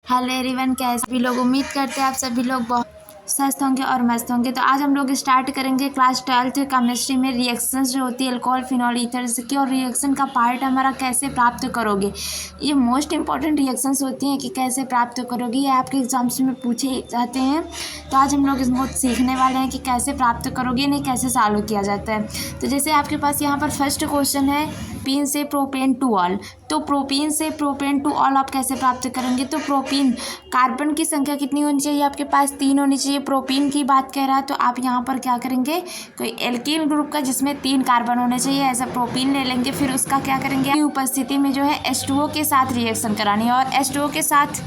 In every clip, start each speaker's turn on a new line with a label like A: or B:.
A: Hello everyone, कैसे भी लोग उम्मीद करते हैं आप सभी लोग बहुत स्वस्थ होंगे और मस्त होंगे। तो आज हम लोग स्टार्ट करेंगे क्लास 12th केमिस्ट्री में रिएक्शंस जो होती है अल्कोहल फिनॉल ईथर्स की, और रिएक्शन का पार्ट हमारा कैसे प्राप्त करोगे। ये मोस्ट इंपॉर्टेंट रिएक्शंस होती हैं कि कैसे प्राप्त करोगे, ये आपके एग्जाम्स में पूछे जाते हैं। तो आज हम लोग इसको सीखने वाले हैं कि कैसे प्राप्त करोगे, इन्हें कैसे सॉल्व किया जाता है। तो जैसे आपके पास यहाँ पर फर्स्ट क्वेश्चन है, प्रोपीन से प्रोपेन टू ऑल। तो प्रोपीन से प्रोपेन टू ऑल आप कैसे प्राप्त करेंगे। तो प्रोपीन कार्बन की संख्या कितनी होनी चाहिए, आपके पास 3 होनी चाहिए। प्रोपीन की बात कर रहा है तो आप यहाँ पर क्या करेंगे, कोई एल्कीन ग्रुप का जिसमें 3 कार्बन होने चाहिए ऐसा प्रोपीन ले लेंगे। फिर उसका क्या करेंगे, उपस्थिति में जो है H2O के साथ रिएक्शन करानी है, और H2O के साथ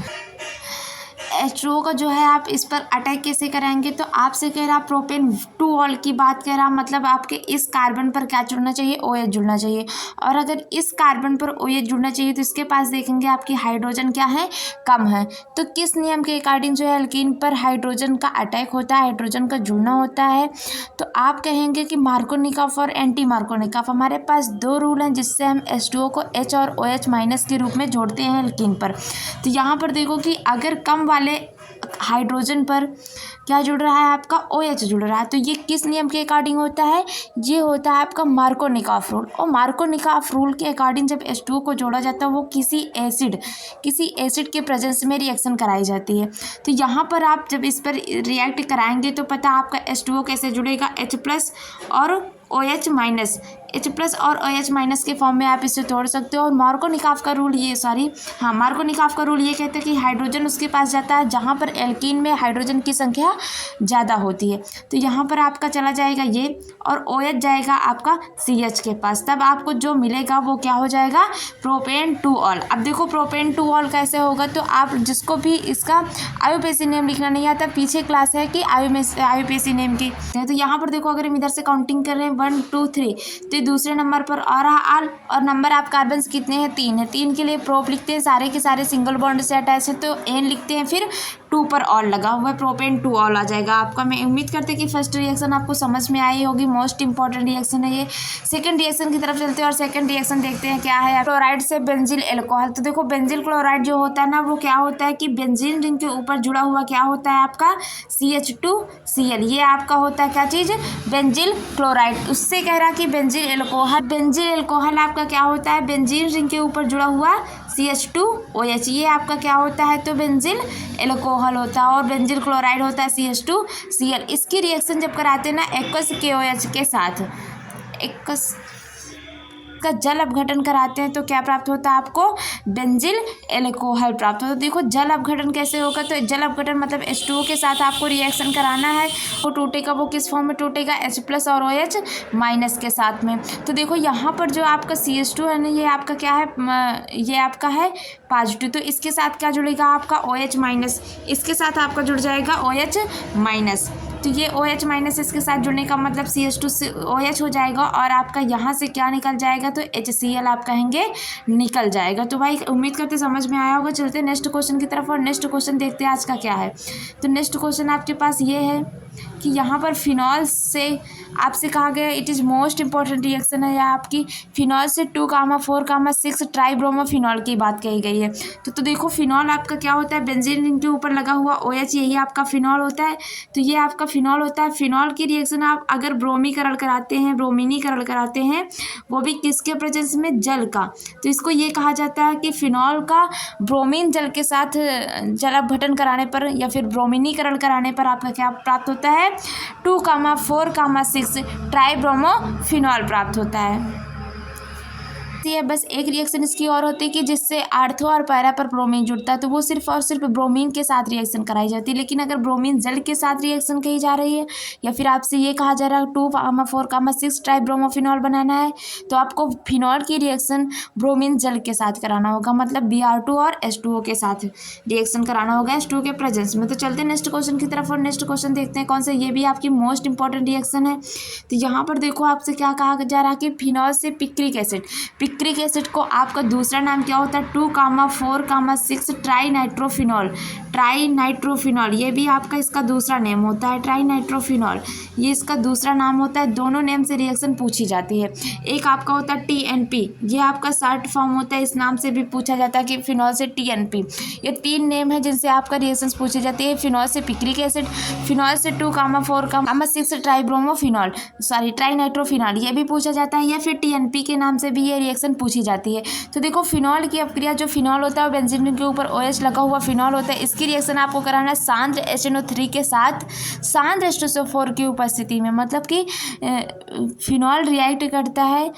A: H2O का जो है आप इस पर अटैक कैसे कराएंगे। तो आपसे कह रहा प्रोपेन टू ऑल की बात कर रहा, मतलब आपके इस कार्बन पर क्या जुड़ना चाहिए, OH जुड़ना चाहिए। और अगर इस कार्बन पर OH जुड़ना चाहिए तो इसके पास देखेंगे आपकी हाइड्रोजन क्या है, कम है। तो किस नियम के अकॉर्डिंग जो है एल्कीन पर हाइड्रोजन का अटैक होता है, हाइड्रोजन का जुड़ना होता है। तो आप कहेंगे कि मार्कोनिकॉफ और एंटी मार्कोनिकॉफ, हमारे पास 2 रूल हैं जिससे हम H2O को H और OH माइनस के रूप में जोड़ते हैं एल्कीन पर। तो यहाँ पर देखो कि अगर कम वाले हाइड्रोजन पर क्या जुड़ रहा है, आपका OH जुड़ रहा है। तो ये किस नियम के अकॉर्डिंग होता है, ये होता है आपका मार्कोनिकॉफ रूल। और मार्कोनिकॉफ रूल के अकॉर्डिंग जब H2O को जोड़ा जाता है वो किसी एसिड के प्रेजेंस में रिएक्शन कराई जाती है। तो यहाँ पर आप जब इस पर रिएक्ट कराएंगे तो पता आपका H2O कैसे जुड़ेगा, H+ और OH माइनस, H+ और OH माइनस के फॉर्म में आप इसे तोड़ सकते हो। और मार्कोनिकॉफ का रूल मार्कोनिकॉफ का रूल ये कहता है कि हाइड्रोजन उसके पास जाता है जहाँ पर एल्कीन में हाइड्रोजन की संख्या ज़्यादा होती है। तो यहाँ पर आपका चला जाएगा ये, और OH जाएगा आपका CH के पास। तब आपको जो मिलेगा वो क्या हो जाएगा, प्रोपेन टू ऑल। अब देखो प्रोपेन टू ऑल कैसे होगा, तो आप जिसको भी इसका IUPAC नेम लिखना नहीं आता, पीछे क्लास है कि IUPAC नेम की। तो यहाँ पर देखो अगर हम इधर से काउंटिंग कर रहे हैं 1 2 3, तो दूसरे नंबर पर और आल, और नंबर आप कार्बन कितने हैं, 3 है। 3 के लिए प्रोप लिखते हैं, सारे के सारे सिंगल बॉन्ड से अटैच है तो N लिखते हैं, फिर 2 पर ऑल लगा हुआ है, प्रोपेन टू ऑल आ जाएगा आपका। मैं उम्मीद करते कि फर्स्ट रिएक्शन आपको समझ में आई होगी, मोस्ट इंपॉर्टेंट रिएक्शन है ये। सेकंड रिएक्शन की तरफ चलते हैं और सेकंड रिएक्शन देखते हैं क्या है, क्लोराइड से बेंजील एल्कोहल। तो देखो बेंजील क्लोराइड जो होता है ना, वो क्या होता है कि बेंजीन रिंग के ऊपर जुड़ा हुआ क्या होता है आपका CH2Cl, ये आपका होता है क्या चीज़, बेंजील क्लोराइड। उससे कह रहा कि बेंजील एल्कोहल आपका क्या होता है, बेंजीन रिंग के ऊपर जुड़ा हुआ CH2OH, ये आपका क्या होता है, तो बेंजील एल्कोहल होता है। और बेंजील क्लोराइड होता है CH2Cl। इसकी रिएक्शन जब कराते हैं ना एक्वस KOH के साथ, एक्वस का जल अपघटन कराते हैं तो क्या प्राप्त होता है आपको, बेंजील एल्कोहल प्राप्त होता है। देखो जल अपघटन कैसे होगा, तो जल अपघटन मतलब H2O के साथ आपको रिएक्शन कराना है, वो टूटेगा, वो किस फॉर्म में टूटेगा, H+ और OH माइनस के साथ में। तो देखो यहाँ पर जो आपका CH2 है ना, ये आपका क्या है, ये आपका है पॉजिटिव, तो इसके साथ क्या जुड़ेगा आपका OH माइनस, इसके साथ आपका जुड़ जाएगा OH माइनस। तो ये OH माइनस इसके साथ जुड़ने का मतलब CH2OH हो जाएगा, और आपका यहाँ से क्या निकल जाएगा, तो HCl आप कहेंगे निकल जाएगा। तो भाई उम्मीद करते समझ में आया होगा। चलते हैं नेक्स्ट क्वेश्चन की तरफ, और नेक्स्ट क्वेश्चन देखते हैं आज का क्या है। तो नेक्स्ट क्वेश्चन आपके पास ये है कि यहाँ पर फिनॉल से आपसे कहा गया it is most important reaction है, या आपकी फिनॉल से 2,4,6 ट्राइब्रोमोफिनॉल की बात कही गई है। तो देखो फिनॉल आपका क्या होता है, बेंजीन रिंग के ऊपर लगा हुआ OH, यही आपका फिनॉल होता है। तो ये आपका फिनॉल होता है। फिनॉल की रिएक्शन आप अगर ब्रोमीकरण कराते हैं, वो भी किसके प्रेजेंस में, जल का। तो इसको ये कहा जाता है कि फिनॉल का ब्रोमीन जल के साथ जल अपघटन कराने पर या फिर ब्रोमिनीकरण कराने पर आपका क्या प्राप्त होता है, 2,4,6 ट्राइब्रोमोफिनॉल प्राप्त होता है। ये बस एक रिएक्शन इसकी और होती है कि जिससे आर्थो और पैरा पर ब्रोमीन जुड़ता है, तो वो सिर्फ और सिर्फ ब्रोमीन के साथ रिएक्शन कराई जाती है। लेकिन अगर ब्रोमीन जल के साथ रिएक्शन कही जा रही है, या फिर आपसे ये कहा जा रहा है 2,4,6 ट्राइब्रोमोफिनॉल बनाना है, तो आपको फिनॉल की रिएक्शन ब्रोमीन जल के साथ कराना होगा, मतलब Br2 और H2O के साथ रिएक्शन कराना होगा H2O के प्रेजेंस में। तो चलते हैं नेक्स्ट क्वेश्चन की तरफ, और नेक्स्ट क्वेश्चन देखते हैं कौन सा, ये भी आपकी मोस्ट इंपॉर्टेंट रिएक्शन है। तो यहाँ पर देखो आपसे क्या कहा जा रहा है कि फिनॉल से पिक्रिक एसिड को आपका दूसरा नाम क्या होता है, 2,4,6 ट्राई नाइट्रोफिनॉल ट्राई नाइट्रोफिनॉल, ये भी आपका इसका दूसरा नेम होता है ट्राई नाइट्रोफिनॉल, ये इसका दूसरा नाम होता है। दोनों नेम से रिएक्शन पूछी जाती है। एक आपका होता है TNP, ये आपका शॉर्ट फॉर्म होता है, इस नाम से भी पूछा जाता है कि फिनॉल से TNP। ये 3 नेम है जिनसे आपका रिएक्शंस पूछी जाती है। फिनॉल से पिक्रिक एसिड, फिनॉल से 2,4,6 ट्राइब्रोमोफिनॉल, सॉरी ट्राई नाइट्रोफिनॉल, ये भी पूछा जाता है, या फिर TNP के नाम से भी ये रिएक्शन पूछी जाती है। तो देखो फिनॉल की अपक्रिया, जो फिनॉल होता है वो बेंजीन के ऊपर OH लगा हुआ फिनॉल होता है, इसकी रिएक्शन आपको कराना है सांद्र HNO3 के साथ सांद्र H2SO4 की उपस्थिति में। मतलब कि फिनॉल रिएक्ट करता है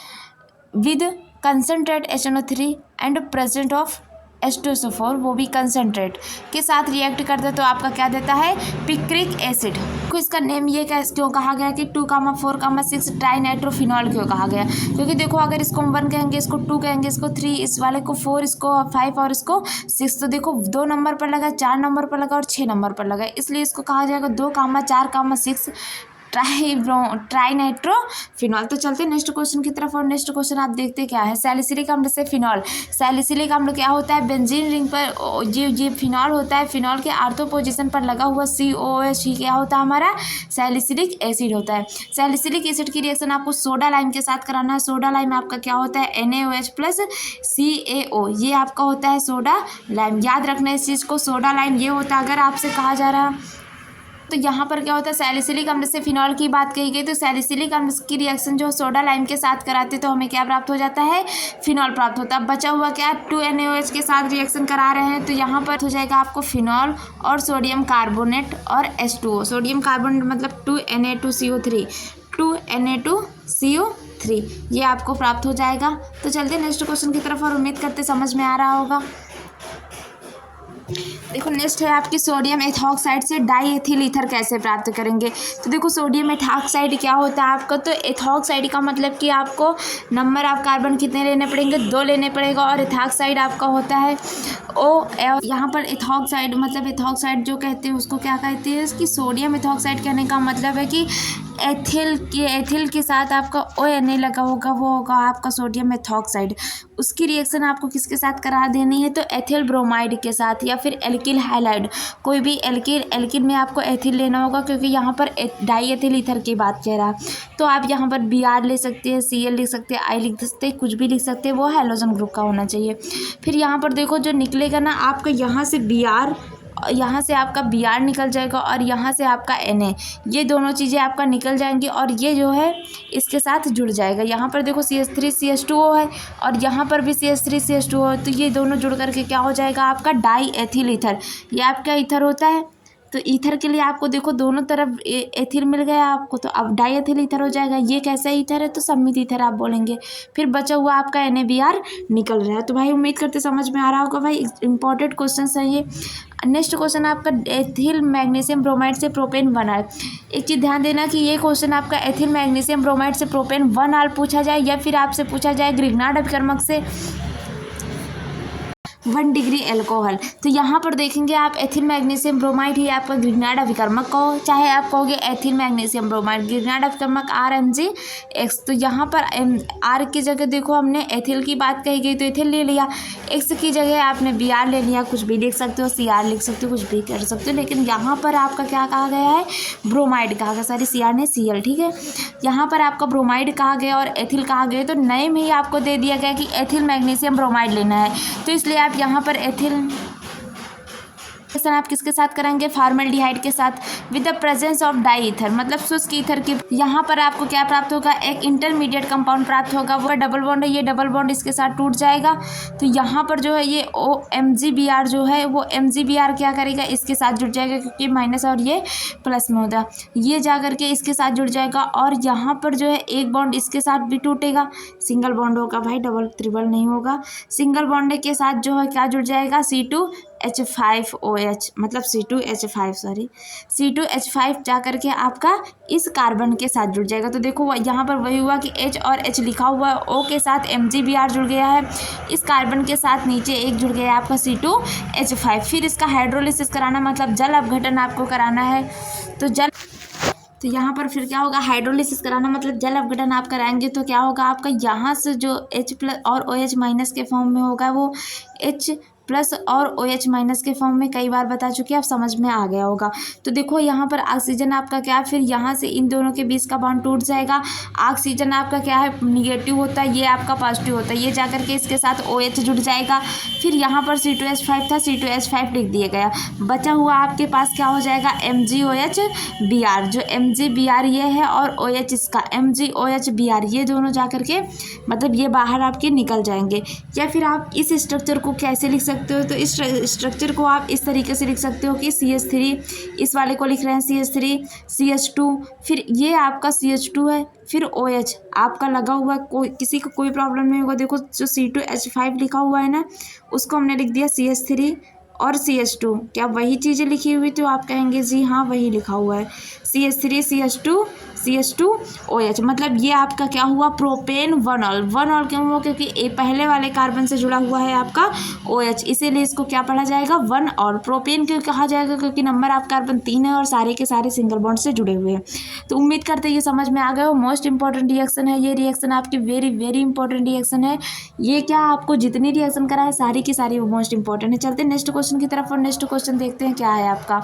A: with concentrate HNO3 and present of H2SO4, वो भी कंसनट्रेट के साथ रिएक्ट करता है, तो आपका क्या देता है पिक्रिक एसिड। तो इसका नेम ये क्यों कहा गया कि 2,4,6 ट्राई नाइट्रोफिनॉल क्यों कहा गया, क्योंकि देखो अगर इसको हम 1 कहेंगे, इसको 2 कहेंगे, इसको 3, इस वाले को 4, इसको 5 और इसको 6, तो देखो 2 नंबर पर लगा, 4 नंबर पर लगा और 6 नंबर पर लगा, इसलिए इसको कहा जाएगा 2,4,6 ट्राई नाइट्रोफिनॉल। तो चलते हैं नेक्स्ट क्वेश्चन की तरफ, और नेक्स्ट क्वेश्चन आप देखते क्या है। सैलिसिलिक अम्ल से फिनॉल, सैलिसिलिक अम्ल क्या होता है, बेंजीन रिंग पर ये फिनॉल होता है, फिनॉल के आर्थो पोजीशन पर लगा हुआ COOH ही क्या होता है हमारा सैलिसिलिक एसिड होता है। सैलिसिलिक एसिड की रिएक्शन आपको सोडा लाइम के साथ कराना है। सोडा लाइम आपका क्या होता है NaOH प्लस CaO, ये आपका होता है सोडा लाइम। याद रखना इस चीज़ को, सोडा लाइम ये होता है अगर आपसे कहा जा रहा है। तो यहाँ पर क्या होता है सैलिसिलिक अम्ल से फिनॉल की बात कही गई, तो सैलिसिलिक अम्ल की रिएक्शन जो सोडा लाइम के साथ कराते तो हमें क्या प्राप्त हो जाता है फिनॉल प्राप्त होता है। बचा हुआ क्या 2NaOH के साथ रिएक्शन करा रहे हैं, तो यहाँ पर हो जाएगा आपको फिनॉल और सोडियम कार्बोनेट और H2O। सोडियम कार्बोनेट मतलब 2Na2CO3, 2Na2CO3 ये आपको प्राप्त हो जाएगा। तो चलते नेक्स्ट क्वेश्चन की तरफ, और उम्मीद करते समझ में आ रहा होगा। देखो नेक्स्ट है आपकी सोडियम एथॉक्साइड से डाई एथिल ईथर कैसे प्राप्त करेंगे। तो देखो सोडियम एथॉक्साइड क्या होता है आपका, तो एथॉक्साइड का मतलब कि आपको नंबर ऑफ कार्बन कितने लेने पड़ेंगे 2 लेने पड़ेगा, और एथॉक्साइड आपका होता है O। यहाँ पर एथॉक्साइड मतलब एथॉक्साइड जो कहते हैं उसको क्या कहते हैं, इसकी सोडियम एथॉक्साइड कहने का मतलब है कि एथिल के साथ आपका ONA लगा होगा, वो होगा आपका सोडियम एथॉक्साइड। उसकी रिएक्शन आपको किसके साथ करा देनी है, तो एथिल ब्रोमाइड के साथ, या फिर एल्किल हाइलाइड, कोई भी एल्किल में आपको एथिल लेना होगा, क्योंकि यहाँ पर डाई एथिल ईथर की बात कह रहा है। तो आप यहाँ पर Br ले सकते हैं, Cl लिख सकते हैं, I लिख सकते हैं, कुछ भी लिख सकते हैं, वो हैलोजन ग्रुप का होना चाहिए। फिर यहाँ पर देखो जो निकलेगा ना आपका, यहाँ से Br, यहाँ से आपका Br निकल जाएगा, और यहाँ से आपका Na, ये दोनों चीज़ें आपका निकल जाएंगी, और ये जो है इसके साथ जुड़ जाएगा। यहाँ पर देखो CH3CH2O है, और यहाँ पर भी CH3CH2O है, तो ये दोनों जुड़ करके क्या हो जाएगा आपका डाई एथिल ईथर। ये आपका ईथर होता है। तो ईथर के लिए आपको देखो दोनों तरफ एथिल मिल गया आपको, तो अब डाई एथिल ईथर हो जाएगा। ये कैसा ईथर है, तो सम्मित ईथर आप बोलेंगे। फिर बचा हुआ आपका NaBr निकल रहा है। तो भाई उम्मीद करते समझ में आ रहा होगा भाई, इंपॉर्टेंट क्वेश्चन है ये। नेक्स्ट क्वेश्चन आपका एथिल मैग्नीशियम ब्रोमाइड से प्रोपेन 1 एक चीज़ ध्यान देना कि ये क्वेश्चन आपका एथिल मैग्नीशियम ब्रोमाइड से प्रोपेन 1 पूछा जाए, या फिर आपसे पूछा जाए ग्रिग्नार्ड अभिकर्मक से 1 डिग्री एल्कोहल। तो यहाँ पर देखेंगे आप एथिल मैग्नीशियम ब्रोमाइड ही आपका ग्रिग्नार्ड अभिकर्मक कहो, चाहे आप कहोगे एथिल मैग्नीशियम ब्रोमाइड, ग्रिग्नार्ड अभिकर्मक RMgX। तो यहाँ पर R की जगह देखो हमने एथिल की बात कही गई तो एथिल ले लिया, X की जगह आपने Br ले लिया, कुछ भी लिख सकते हो, Cr लिख सकते हो, कुछ भी कर सकते हो, लेकिन यहाँ पर आपका क्या कहा गया है ब्रोमाइड कहा गया, सारी Cr ने Cl, ठीक है। यहाँ पर आपका ब्रोमाइड कहा गया और एथिल कहा गया, तो नए में ही आपको दे दिया गया कि एथिल मैग्नीशियम ब्रोमाइड लेना है, तो इसलिए आप यहाँ पर एथिल आप किसके साथ कराएंगे फॉर्मल्डिहाइड के साथ with the presence of dry ether, मतलब शुष्क ईथर की। यहाँ पर आपको क्या प्राप्त होगा एक इंटरमीडिएट कंपाउंड प्राप्त होगा, वो डबल बॉन्ड है, ये डबल बॉन्ड इसके साथ टूट जाएगा। तो यहाँ पर जो है ये MgBr जो है वो MgBr क्या करेगा इसके साथ जुड़ जाएगा, क्योंकि माइनस और ये प्लस में होता है, ये जा करके इसके साथ जुड़ जाएगा, और यहाँ पर जो है एक बॉन्ड इसके साथ भी टूटेगा, सिंगल बॉन्ड होगा भाई, डबल ट्रिपल नहीं होगा। सिंगल बॉन्ड के साथ जो है क्या जुड़ जाएगा C2H5OH, मतलब C2H5 जा करके आपका इस कार्बन के साथ जुड़ जाएगा। तो देखो यहाँ पर वही हुआ कि H और H लिखा हुआ है, O के साथ MgBr जुड़ गया है, इस कार्बन के साथ नीचे एक जुड़ गया है आपका C2H5। फिर इसका हाइड्रोलिसिस कराना, मतलब जल अपघटन आपको कराना है। तो यहाँ पर फिर क्या होगा हाइड्रोलिसिस कराना मतलब जल अपघटन आप कराएंगे, तो क्या होगा आपका यहाँ से जो H+ और OH- के फॉर्म में होगा वो H प्लस और OH माइनस के फॉर्म में कई बार बता चुकी है, आप समझ में आ गया होगा। तो देखो यहाँ पर ऑक्सीजन आपका क्या है, फिर यहाँ से इन दोनों के बीच का बॉन्ड टूट जाएगा। ऑक्सीजन आपका क्या है, निगेटिव होता है, ये आपका पॉजिटिव होता है, ये जाकर के इसके साथ OH जुड़ जाएगा। फिर यहाँ पर C2H5 था, C2H5 लिख दिया गया। बचा हुआ आपके पास क्या हो जाएगा, MgOH Br, जो MgBr ये है और OH इसका MgOH Br, ये दोनों जाकर के मतलब ये बाहर आपके निकल जाएंगे। या फिर आप इस स्ट्रक्चर को कैसे लिख सकते हो, तो इस स्ट्रक्चर को आप इस तरीके से लिख सकते हो कि CH3, इस वाले को लिख रहे हैं CH3, CH2, फिर ये आपका CH2 है, फिर OH आपका लगा हुआ, कोई किसी को कोई प्रॉब्लम नहीं होगा। देखो जो C2H5 लिखा हुआ है ना, उसको हमने लिख दिया CH3 और CH2। क्या वही चीज़ें लिखी हुई, तो आप कहेंगे जी हाँ वही लिखा हुआ है, CH3 CH2 OH, मतलब ये आपका क्या हुआ, प्रोपेन वन ऑल क्यों हुआ, क्योंकि ए पहले वाले कार्बन से जुड़ा हुआ है आपका OH, इसीलिए इसको क्या पढ़ा जाएगा, वन ऑल। प्रोपेन क्यों कहा जाएगा, क्योंकि नंबर ऑफ कार्बन 3 है और सारे के सारे सिंगल बॉन्ड से जुड़े हुए हैं। तो उम्मीद करते हैं ये समझ में आ गया हो। मोस्ट इंपॉर्टेंट रिएक्शन है ये, रिएक्शन आपकी वेरी वेरी इंपॉर्टेंट रिएक्शन है ये। क्या आपको जितनी रिएक्शन करा है सारी की सारी वो मोस्ट इंपॉर्टेंट है। चलते हैं नेक्स्ट क्वेश्चन की तरफ और नेक्स्ट क्वेश्चन देखते हैं क्या है आपका।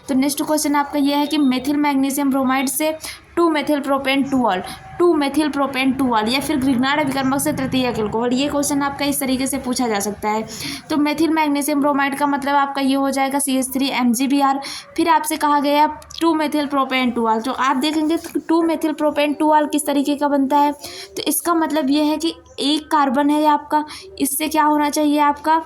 A: तो नेक्स्ट क्वेश्चन आपका यह है कि मेथिल मैग्नीशियम ब्रोमाइड से 2-मेथिल प्रोपेन 2ऑल, 2-मेथिल प्रोपेन 2ऑल, या फिर ग्रिग्नार्ड अभिकर्मक से तृतीयक एल्कोहल। ये क्वेश्चन आपका इस तरीके से पूछा जा सकता है। तो मेथिल मैग्नीशियम ब्रोमाइड का मतलब आपका ये हो जाएगा CH3 MgBr। फिर आपसे कहा गया 2-मेथिल प्रोपेन 2ऑल, तो आप देखेंगे 2-मेथिल प्रोपेन 2ऑल किस तरीके का बनता है। तो इसका मतलब ये है कि एक कार्बन है आपका, इससे क्या होना चाहिए आपका,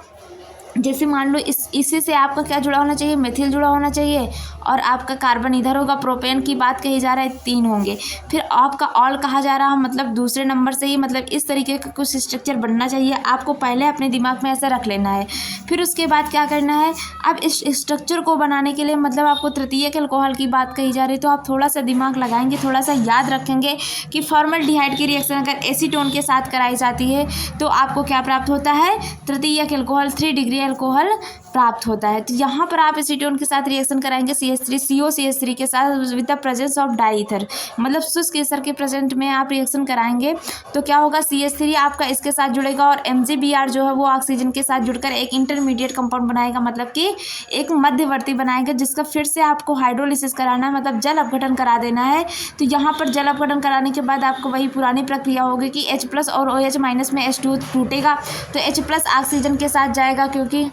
A: जैसे मान लो इसी से आपका क्या जुड़ा होना चाहिए, मेथिल जुड़ा होना चाहिए, और आपका कार्बन इधर होगा, प्रोपेन की बात कही जा रहा है 3 होंगे। फिर आपका ऑल कहा जा रहा है, मतलब दूसरे नंबर से ही, मतलब इस तरीके का कुछ स्ट्रक्चर बनना चाहिए। आपको पहले अपने दिमाग में ऐसा रख लेना है। फिर उसके बाद क्या करना है, अब इस स्ट्रक्चर को बनाने के लिए मतलब आपको तृतीयक अल्कोहल की बात कही जा रही है, तो आप थोड़ा सा दिमाग लगाएंगे, थोड़ा सा याद रखेंगे कि फॉर्मल्डिहाइड की रिएक्शन अगर एसीटोन के साथ कराई जाती है तो आपको क्या प्राप्त होता है, तृतीयक अल्कोहल 3 डिग्री अल्कोहल प्राप्त होता है। तो यहाँ पर आप एसीटोन के साथ रिएक्शन कराएंगे CH3 के साथ with the presence of diether, मतलब शुष्क ईथर के प्रेजेंट में आप रिएक्शन कराएंगे तो क्या होगा, CH3 आपका इसके साथ जुड़ेगा और MgBr जो है वो ऑक्सीजन के साथ जुड़कर एक इंटरमीडिएट कंपाउंड बनाएगा, मतलब कि एक मध्यवर्ती बनाएगा, जिसका फिर से आपको हाइड्रोलिसिस कराना है, मतलब जल अपघटन करा देना है। तो यहाँ पर जल अपघटन कराने के बाद आपको वही पुरानी प्रक्रिया होगी कि H+ और OH- में H2 टूटेगा, तो H+ ऑक्सीजन के साथ जाएगा, क्योंकि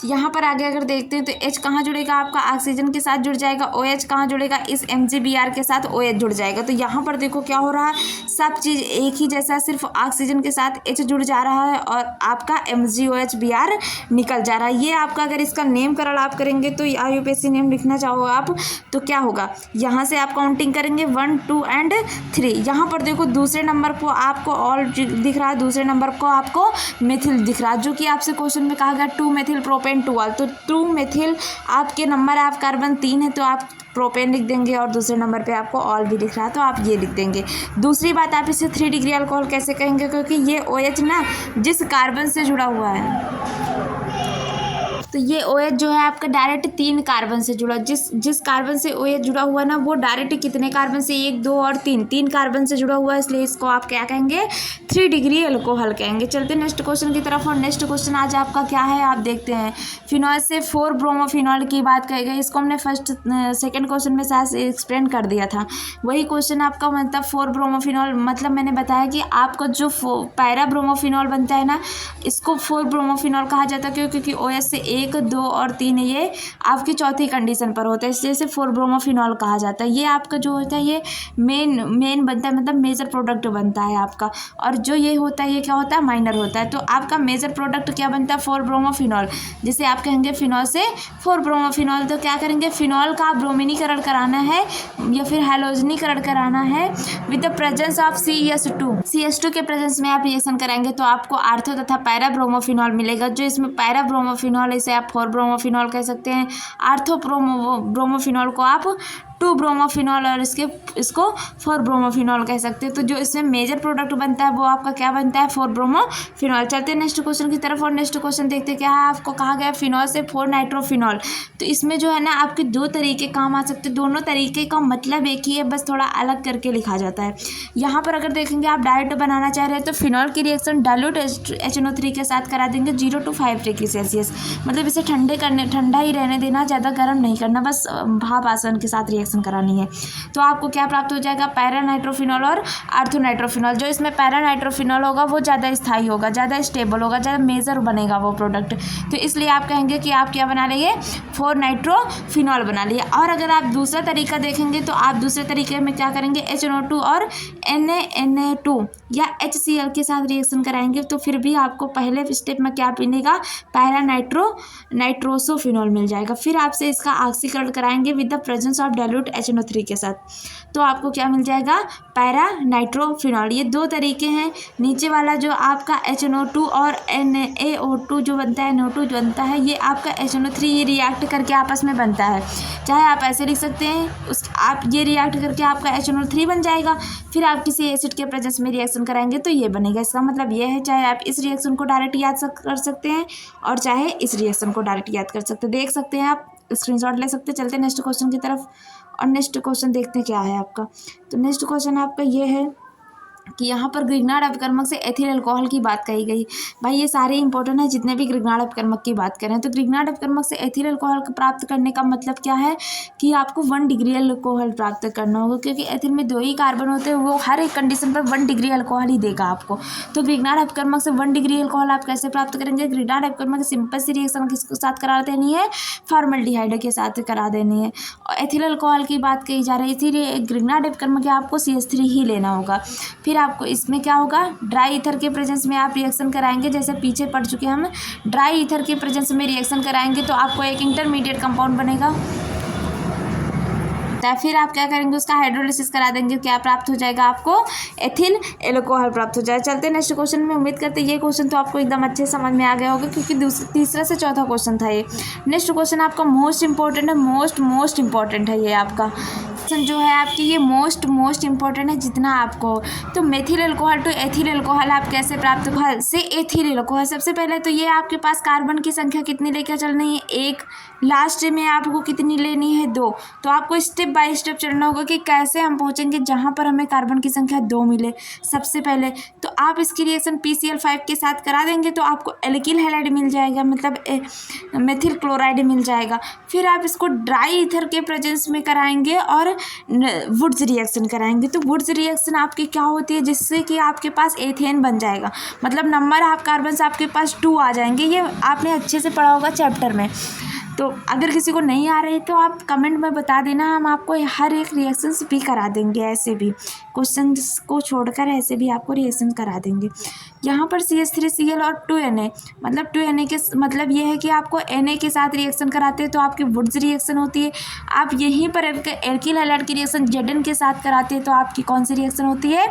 A: यहाँ पर आगे अगर देखते हैं तो H कहाँ जुड़ेगा, आपका ऑक्सीजन के साथ जुड़ जाएगा, OH कहाँ जुड़ेगा, इस MgBr के साथ OH जुड़ जाएगा। तो यहाँ पर देखो क्या हो रहा है, सब चीज़ एक ही जैसा, सिर्फ ऑक्सीजन के साथ H जुड़ जा रहा है और आपका MgOH Br निकल जा रहा है। ये आपका अगर इसका नेम करण आप करेंगे तो IUPAC नेम लिखना चाहो आप तो क्या होगा, यहाँ से आप काउंटिंग करेंगे 1 2 एंड 3। यहाँ पर देखो दूसरे नंबर को आपको ऑल दिख रहा है, दूसरे नंबर को आपको मेथिल दिख रहा है, जो कि आपसे क्वेश्चन में कहा गया 2-मेथिल प्रोपेन 2ऑल। तो 2-मेथिल आपके नंबर ऑफ कार्बन 3 है, तो आप प्रोपेन लिख देंगे, और दूसरे नंबर पे आपको ऑल भी लिख रहा है तो आप ये लिख देंगे। दूसरी बात, आप इसे 3 डिग्री अल्कोहल कैसे कहेंगे, क्योंकि ये OH ना जिस कार्बन से जुड़ा हुआ है, तो ये OH जो है आपका डायरेक्ट 3 कार्बन से जुड़ा, जिस कार्बन से OH जुड़ा हुआ है ना वो डायरेक्ट कितने कार्बन से, 1 2 और 3 कार्बन से जुड़ा हुआ है, इसलिए इसको आप क्या कहेंगे, 3 डिग्री अल्कोहल कहेंगे। चलते नेक्स्ट क्वेश्चन की तरफ, और नेक्स्ट क्वेश्चन आज आपका क्या है आप देखते हैं। फिनॉल से 4 ब्रोमोफिनॉल की बात कही गई, इसको हमने सेकंड क्वेश्चन में शायद एक्सप्लेन कर दिया था। वही क्वेश्चन आपका, मतलब 4 ब्रोमोफिनॉल, मतलब मैंने बताया कि आपका जो पैरा ब्रोमोफिनॉल बनता है ना, इसको 4 ब्रोमोफिनॉल कहा जाता है, क्योंकि OH से 1 2 और 3 ये आपकी चौथी कंडीशन पर होता है, इसलिए इसे 4 ब्रोमोफिनॉल कहा जाता है। ये आपका जो होता है ये मेन बनता है, मतलब मेजर प्रोडक्ट बनता है आपका, और जो ये होता है ये क्या होता है, माइनर होता है। तो आपका मेजर प्रोडक्ट क्या बनता है, 4 ब्रोमोफिनॉल। जैसे आप कहेंगे फिनॉल से 4 ब्रोमोफिनॉल, तो क्या करेंगे, फिनॉल का ब्रोमिनीकरण कराना है या फिर हैलोजनीकरण कराना है with the presence of CH2 के प्रेजेंस में आप रिएक्शन कराएंगे तो आपको आर्थो तथा पैरा ब्रोमोफिनॉल मिलेगा। जो इसमें पैरा ब्रोमोफिनॉल, इसे आप 4 ब्रोमोफिनॉल कह सकते हैं, आर्थो ब्रोमोफिनॉल को आप 2 ब्रोमोफिनॉल और इसको 4 ब्रोमोफिनॉल कह सकते हैं। तो जो इसमें मेजर प्रोडक्ट बनता है वो आपका क्या बनता है, 4 ब्रोमोफिनॉल। चलते हैं नेक्स्ट क्वेश्चन की तरफ और नेक्स्ट क्वेश्चन देखते हैं क्या है। आपको कहा गया फिनॉल से 4 नाइट्रोफिनॉल। तो इसमें जो है ना आपके 2 तरीके काम आ सकते हैं, दोनों तरीके का मतलब एक ही है, बस थोड़ा अलग करके लिखा जाता है। यहाँ पर अगर देखेंगे आप डायरेक्ट बनाना चाह रहे हैं तो फिनॉल की रिएक्शन डाइल्यूट HNO3 के साथ करा देंगे 0 to 5 डिग्री सेल्सियस। मतलब इसे ठंडा ही रहने देना, ज़्यादा गर्म नहीं करना, बस भाप आसन के साथ रिएक्शन करानी है। तो आपको क्या प्राप्त हो जाएगा, पैरा नाइट्रोफिनॉल और आर्थोनाइट्रोफिनॉल। जो इसमें पैरा नाइट्रोफिनॉल होगा वो ज़्यादा स्थायी होगा, ज़्यादा स्टेबल होगा, ज़्यादा मेजर बनेगा वो प्रोडक्ट। तो इसलिए आप कहेंगे कि आप क्या बना लिए, 4 नाइट्रोफिनॉल बना लिए। और अगर आप दूसरा तरीका देखेंगे तो आप दूसरे तरीके में क्या करेंगे, HNO2 और Na2 या HCl के साथ रिएक्शन कराएंगे तो फिर भी आपको पहले स्टेप में क्या मिलेगा, पैरा नाइट्रोसोफिनॉल मिल जाएगा। फिर आपसे इसका ऑक्सीकरण कराएंगे with the presence of dilute HNO3 के साथ, तो आपको क्या मिल जाएगा, पैरा नाइट्रोफिनॉल। ये 2 तरीके हैं। नीचे वाला जो आपका HNO2 और NaO2 जो बनता है, NO2 जो बनता है, ये आपका HNO3 ये रिएक्ट करके आपस में बनता है। चाहे आप ऐसे लिख सकते हैं, आप ये रिएक्ट करके आपका HNO3 बन जाएगा। फिर आप किसी एसिड के प्रेजेंस में रिएक्शन कराएंगे तो ये बनेगा। इसका मतलब ये है, चाहे आप इस रिएक्शन को डायरेक्ट याद कर सकते हैं और चाहे इस रिएक्शन को डायरेक्ट याद कर सकते हैं। देख सकते हैं आप, स्क्रीनशॉट ले सकते हैं। चलते हैं नेक्स्ट क्वेश्चन की तरफ और नेक्स्ट क्वेश्चन देखते हैं क्या है आपका। तो नेक्स्ट क्वेश्चन आपका ये है कि यहाँ पर ग्रिग्नार्ड अपकर्मक से एथिल अल्कोहल की बात कही गई। भाई ये सारे इंपॉर्टेंट है जितने भी ग्रिग्नार्ड अपकर्मक की बात करें। तो ग्रिग्नार्ड अपकर्मक से एथिल अल्कोहल प्राप्त करने का मतलब क्या है कि आपको 1 डिग्री अल्कोहल प्राप्त करना होगा, क्योंकि एथिल में 2 ही कार्बन होते हैं, वो हर एक कंडीशन पर 1 डिग्री अल्कोहल ही देगा आपको। तो ग्रिग्नार्ड अपकर्मक से 1 डिग्री अल्कोहल आप कैसे प्राप्त करेंगे, ग्रिग्नार्ड अपकर्मक सिंपल सी रिएक्शन किसके साथ करा देनी है, फॉर्मल्डिहाइड के साथ करा देनी है। और एथिल अल्कोहल की बात कही जा रही है, इसीलिए ग्रिग्नार्ड अपकर्मक आपको CH3 ही लेना होगा। फिर आपको इसमें क्या होगा, ड्राई ईथर के प्रेजेंस में आप रिएक्शन कराएंगे, जैसे पीछे पढ़ चुके हम, ड्राई ईथर के प्रेजेंस में रिएक्शन कराएंगे तो आपको एक इंटरमीडिएट कंपाउंड बनेगा। फिर आप क्या करेंगे, उसका हाइड्रोलिसिस करा देंगे, क्या प्राप्त हो जाएगा आपको, एथिल अल्कोहल प्राप्त हो जाएगा। चलते हैं नेक्स्ट क्वेश्चन में। उम्मीद करते हैं ये क्वेश्चन तो आपको एकदम अच्छे समझ में आ गया होगा, क्योंकि तीसरा से चौथा क्वेश्चन था ये। नेक्स्ट क्वेश्चन आपका मोस्ट इंपॉर्टेंट है, मोस्ट इंपॉर्टेंट है ये आपका क्वेश्चन जो है आपकी, ये मोस्ट इंपॉर्टेंट है जितना आपको। तो methyl alcohol to ethyl alcohol आप कैसे प्राप्त होगा से एथिल अल्कोहल। सबसे पहले तो ये आपके पास कार्बन की संख्या कितनी लेकर चलनी है, 1। लास्ट में आपको कितनी लेनी है, 2। तो आपको स्टेप बाय स्टेप चलना होगा कि कैसे हम पहुंचेंगे जहां पर हमें कार्बन की संख्या 2 मिले। सबसे पहले तो आप इसकी रिएक्शन PCl5 के साथ करा देंगे तो आपको एल्किल हैलाइड मिल जाएगा, मतलब मेथिल क्लोराइड मिल जाएगा। फिर आप इसको ड्राई ईथर के प्रेजेंस में कराएंगे और वुड्स रिएक्शन कराएंगे। तो वुड्स रिएक्शन आपकी क्या होती है, जिससे कि आपके पास एथेन बन जाएगा, मतलब नंबर ऑफ कार्बन आपके पास 2 आ जाएंगे। ये आपने अच्छे से पढ़ा होगा चैप्टर में। तो अगर किसी को नहीं आ रही तो आप कमेंट में बता देना, हम आपको हर एक रिएक्शंस भी करा देंगे, ऐसे भी क्वेश्चन को छोड़कर ऐसे भी आपको रिएक्शन करा देंगे। यहाँ पर CH3Cl और 2Na, मतलब 2Na के मतलब ये है कि आपको Na के साथ रिएक्शन कराते हैं तो आपकी वुड्स रिएक्शन होती है। आप यहीं पर एल्किल हैलाइड की रिएक्शन Zn के साथ कराते हैं तो आपकी कौन सी रिएक्शन होती है,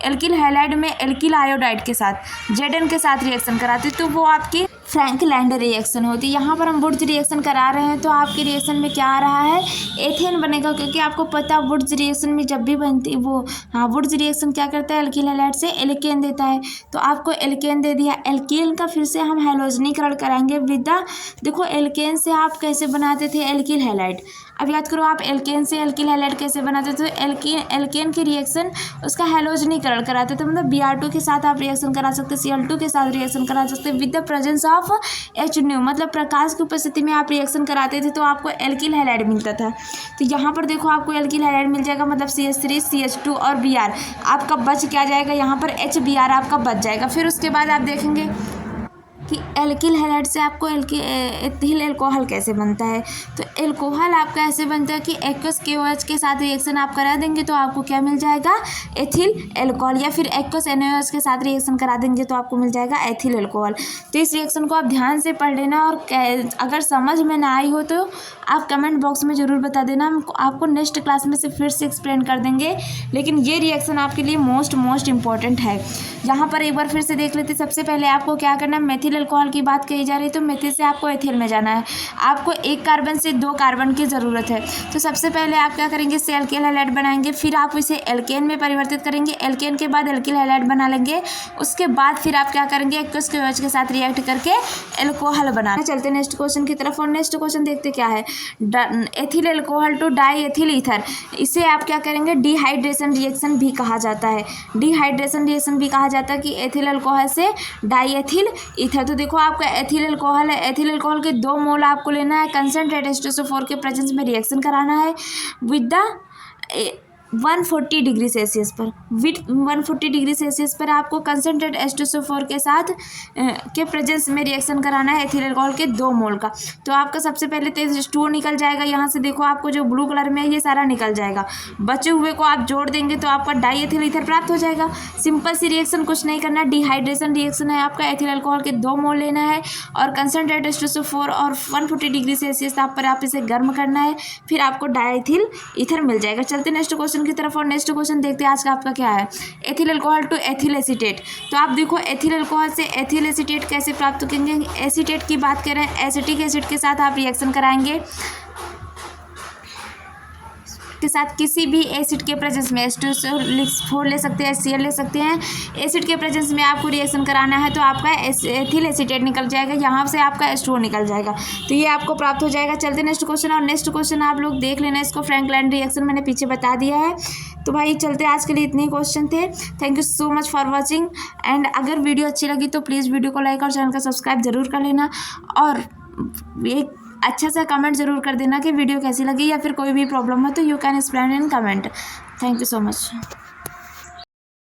A: एल्किल हैलाइड में एल्किल आयोडाइड के साथ Zn के साथ रिएक्शन कराते हैं तो वो आपकी फ्रैंकलैंड रिएक्शन होती है। यहाँ पर हम वुड्स रिएक्शन करा रहे हैं तो आपके रिएक्शन में क्या आ रहा है, एथेन बनेगा, क्योंकि आपको पता वुड्स रिएक्शन में जब भी बनती है वो वुड्स रिएक्शन क्या करता है, एल्किल हैलाइड से एल्केन देता है। तो आपको एल्केन दे दिया, एल्केन का फिर से हम हैलोजनीकरण कराएंगे विद द, देखो एल्केन से आप कैसे बनाते थे एल्किल हैलाइड, अब याद करो आप एल्केन से एल्किल हैलाइड कैसे बनाते थे, एल्केन की रिएक्शन उसका हैलोजनीकरण कराते थे, मतलब Br2 के साथ आप रिएक्शन करा सकते, Cl2 के साथ रिएक्शन करा सकते with the presence of H, मतलब प्रकाश की उपस्थिति में आप रिएक्शन कराते थे तो आपको एल्किल हैलाइड मिलता था। तो यहाँ पर देखो आपको एल्किल हैलाइड मिल जाएगा, मतलब CH3 CH2 और Br आपका बच क्या जाएगा, यहाँ पर HBr आपका बच जाएगा। फिर उसके बाद आप देखेंगे कि एल्किल हैलाइड से आपको एथिल अल्कोहल कैसे बनता है। तो अल्कोहल आपका ऐसे बनता है कि एक्वस KOH के साथ रिएक्शन आप करा देंगे तो आपको क्या मिल जाएगा, एथिल अल्कोहल, या फिर एक्वस NaOH के साथ रिएक्शन करा देंगे तो आपको मिल जाएगा एथिल अल्कोहल। तो इस रिएक्शन को आप ध्यान से पढ़ लेना, और अगर समझ में ना आई हो तो आप कमेंट बॉक्स में ज़रूर बता देना, हम आपको नेक्स्ट क्लास में से फिर से एक्सप्लेन कर देंगे। लेकिन ये रिएक्शन आपके लिए मोस्ट इंपॉर्टेंट है। यहाँ पर एक बार फिर से देख लेते। सबसे पहले आपको क्या करना है, मेथिल मेथिल अल्कोहल की बात कही जा रही है तो मेथिल से आपको एथिल में जाना है। आपको एक कार्बन से 2 कार्बन की ज़रूरत है। तो सबसे पहले आप क्या करेंगे, इससे एल्केन हैलाइड बनाएंगे, फिर आप इसे एल्केन में परिवर्तित करेंगे, एल्केन के बाद एल्किल हैलाइड बना लेंगे। उसके बाद फिर आप क्या करेंगे, एक्वस के OH के साथ रिएक्ट करके एल्कोहल बनाना। चलते नेक्स्ट क्वेश्चन की तरफ और नेक्स्ट क्वेश्चन देखते क्या है। Ethyl alcohol to diethyl ether, इसे आप क्या करेंगे, डिहाइड्रेशन रिएक्शन भी कहा जाता है। डिहाइड्रेशन रिएक्शन भी कहा जाता है कि एथिल अल्कोहल से डाई एथिल ईथर। तो देखो आपका एथिल अल्कोहल है, एथिल अल्कोहल के 2 मोल आपको लेना है, कंसंट्रेट H2SO4 के प्रेजेंस में रिएक्शन कराना है विद द 140 डिग्री सेल्सियस पर। विद 140 डिग्री सेल्सियस पर आपको कंसनट्रेट H2SO4 के साथ के प्रेजेंस में रिएक्शन कराना है एथिल अल्कोहल के 2 मोल का। तो आपका सबसे पहले तो H2O निकल जाएगा, यहाँ से देखो आपको जो ब्लू कलर में है ये सारा निकल जाएगा। बचे हुए को आप जोड़ देंगे तो आपका डाई एथिल ईथर प्राप्त हो जाएगा। सिंपल सी रिएक्शन, कुछ नहीं करना, डिहाइड्रेशन रिएक्शन है आपका। एथिल अल्कोहल के 2 मोल लेना है और कंसनट्रेट H2SO4 और 140 डिग्री सेल्सियस पर आप इसे गर्म करना है, फिर आपको डाई एथिल ईथर मिल जाएगा। चलते नेक्स्ट क्वेश्चन की तरफ और नेक्स्ट क्वेश्चन देखते हैं आज का आपका क्या है। Ethyl alcohol to ethyl acetate, तो आप देखो एथिल अल्कोहल से एथिल एसीटेट कैसे प्राप्त करेंगे। एसीटेट की बात करें, एसिटिक एसिड के साथ आप रिएक्शन कराएंगे के साथ किसी भी एसिड के प्रेजेंस में H2SO4 ले सकते हैं, HCl ले सकते हैं। एसिड के प्रेजेंस में आपको रिएक्शन कराना है तो आपका एथिल एसीटेट निकल जाएगा, यहाँ से आपका H2O निकल जाएगा, तो ये आपको प्राप्त हो जाएगा। चलते नेक्स्ट क्वेश्चन और नेक्स्ट क्वेश्चन आप लोग देख लेना, इसको फ्रैंकलाइन रिएक्शन मैंने पीछे बता दिया है। तो भाई चलते आज के लिए इतने ही क्वेश्चन थे। Thank you so much for watching and अगर वीडियो अच्छी लगी तो प्लीज़ वीडियो को लाइक और चैनल को सब्सक्राइब जरूर कर लेना और एक अच्छा सा कमेंट ज़रूर कर देना कि वीडियो कैसी लगी या फिर कोई भी प्रॉब्लम हो तो you can explain in comment. Thank you so much.